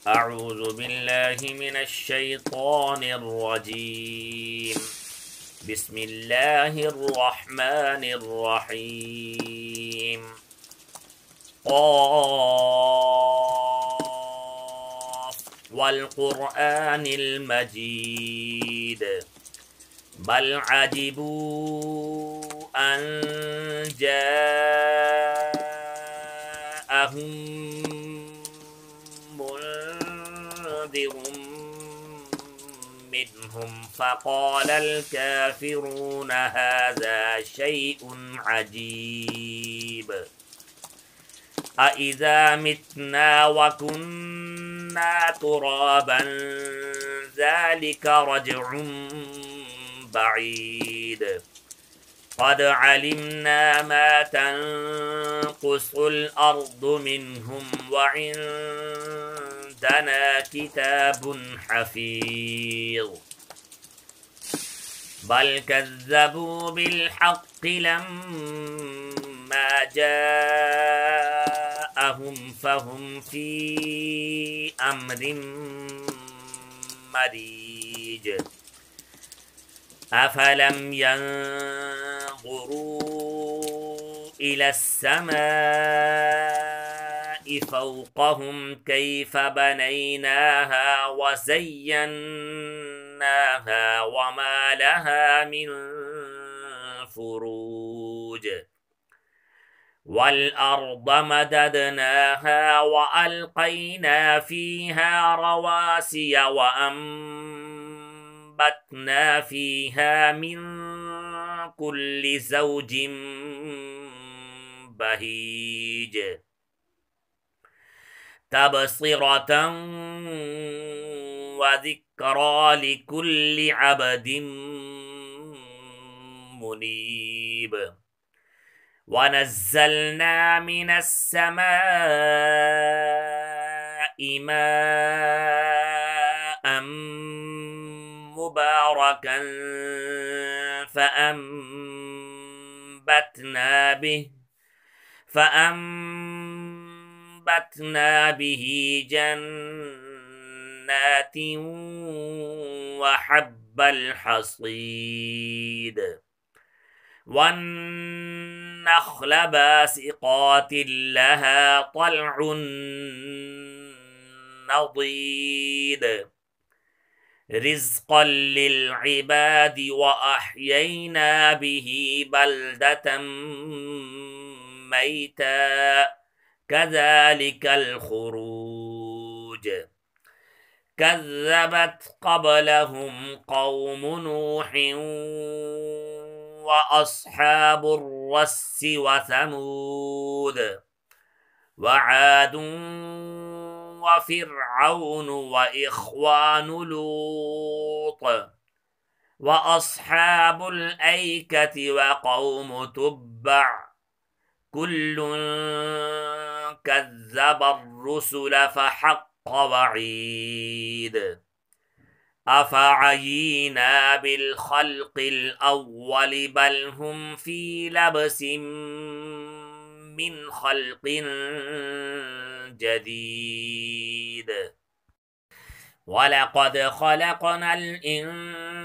أعوذ بالله من الشيطان الرجيم. بسم الله الرحمن الرحيم. قاف والقرآن المجيد. بل عجبوا أن جاءهم منذر منهم فقال الكافرون هذا شيء عجيب. أإذا متنا وكنا ترابا ذلك رجع بعيد. قد علمنا ما تنقص الأرض منهم وعندنا كتاب حفيظ. بل كذبوا بالحق لما جاءهم فهم في أمر مريج. أفلم ينظروا إلى السماء فوقهم كيف بنيناها وزيناها وما لها من فروج. والأرض مددناها وألقينا فيها رواسي وأنبتنا فيها من كل زوج بهيج. تبصرة وذكرى لكل عبد منيب. ونزلنا من السماء ماء مباركا فأنبتنا به جنات وحب الحصيد. والنخل باسقات لها طلع نضيد. رزقا للعباد وأحيينا به بلدة ميتا كذلك الخروج. كذبت قبلهم قوم نوح وأصحاب الرس وثمود وعاد وفرعون وإخوان لوط وأصحاب الأيكة وقوم تبع كل كذب الرسل فحق وعيد. أفعينا بالخلق الأول بل هم في لبس من خلق جديد. ولقد خلقنا الإنسان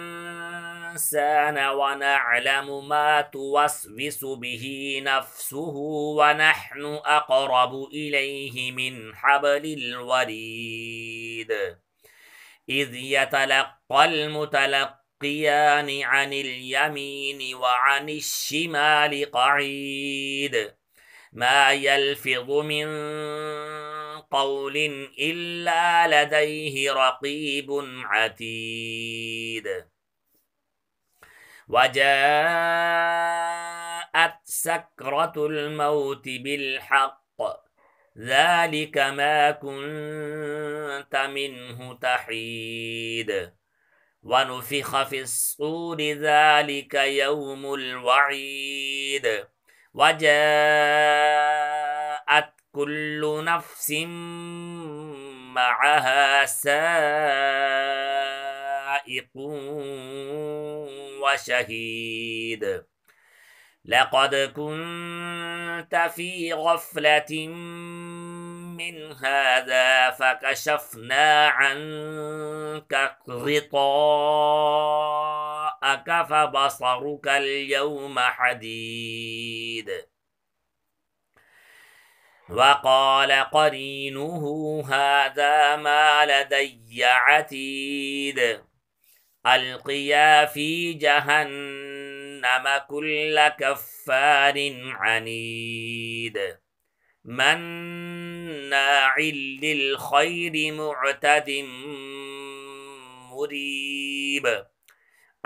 ونعلم ما توسوس به نفسه ونحن أقرب إليه من حبل الوريد. إذ يتلقى المتلقيان عن اليمين وعن الشمال قعيد. ما يلفظ من قول إلا لديه رقيب عتيد. وجاءت سكرة الموت بالحق ذلك ما كنت منه تحيد. ونفخ في الصور ذلك يوم الوعيد. وجاءت كل نفس معها سائق وشهيد. لقد كنت في غفلة من هذا فكشفنا عنك غطاءك فبصرك اليوم حديد. وقال قرينه هذا ما لدي عتيد. ألقيا في جهنم كل كفار عنيد مناع للخير معتد مريب.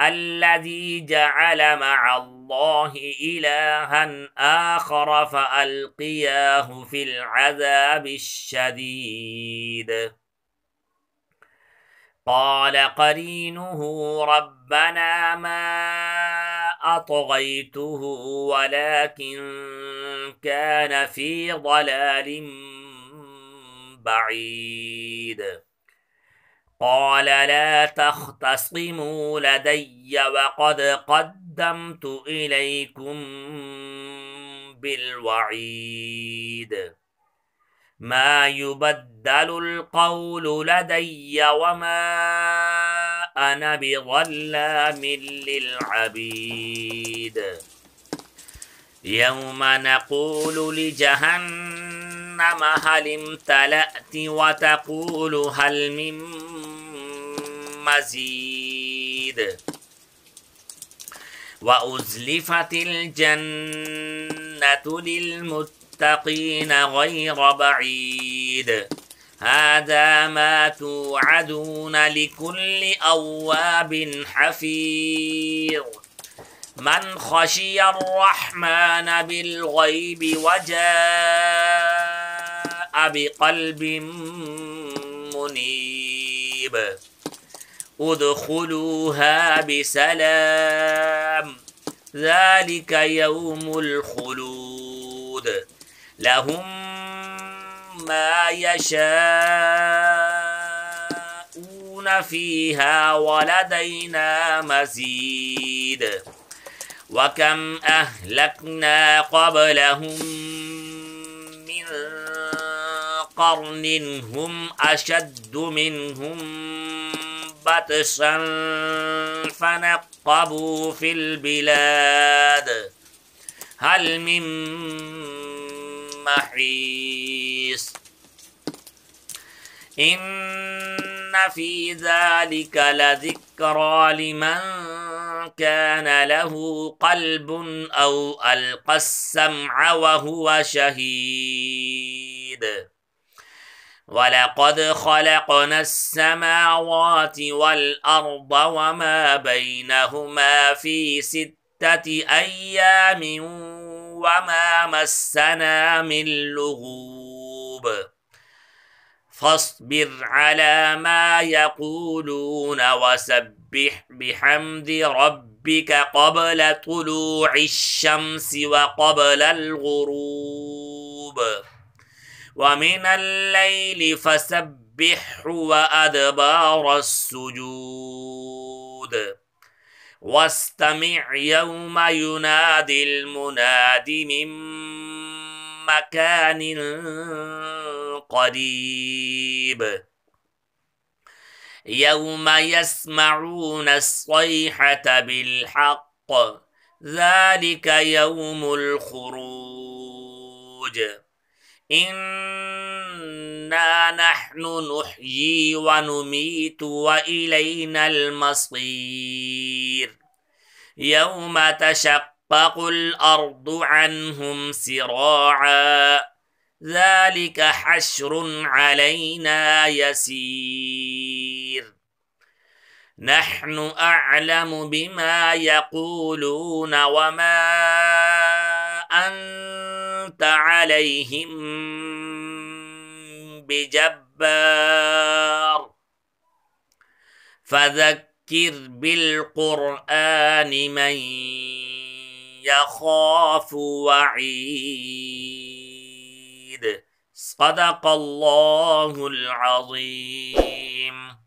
الذي جعل مع الله إلها آخر فألقياه في العذاب الشديد. قال قرينه ربنا ما أطغيته ولكن كان في ضلال بعيد. قال لا تختصموا لدي وقد قدمت إليكم بالوعيد. ما يبدل القول لدي وما أنا بظلام للعبيد. يوم نقول لجهنم هل امتلأت وتقول هل من مزيد. وأزلفت الجنة للمتقين غير بعيد. هذا ما توعدون لكل أواب حفيظ. من خشي الرحمن بالغيب وجاء بقلب منيب. ادخلوها بسلام ذلك يوم الخلود. لهم ما يشاءون فيها ولدينا مزيد. وكم أهلكنا قبلهم من قرن هم أشد منهم بطشا فنقبوا في البلاد هل من محيص. إن في ذلك لذكرى لمن كان له قلب أو ألقى السمع وهو شهيد. ولقد خلقنا السماوات والأرض وما بينهما في 6 أيام وما مسنا من لغوب. فاصبر على ما يقولون وسبح بحمد ربك قبل طلوع الشمس وقبل الغروب ومن الليل فسبحه وأدبار السجود. واستمع يوم ينادي المناد من مكان قريب. يوم يسمعون الصيحة بالحق ذلك يوم الخروج. إنا نحن نحيي ونميت وإلينا المصير. يوم تشقق الأرض عنهم سراعا ذلك حشر علينا يسير. نحن أعلم بما يقولون وما أنت عليهم بجبار. فذكر بالقرآن من يخاف وعيد. صدق الله العظيم.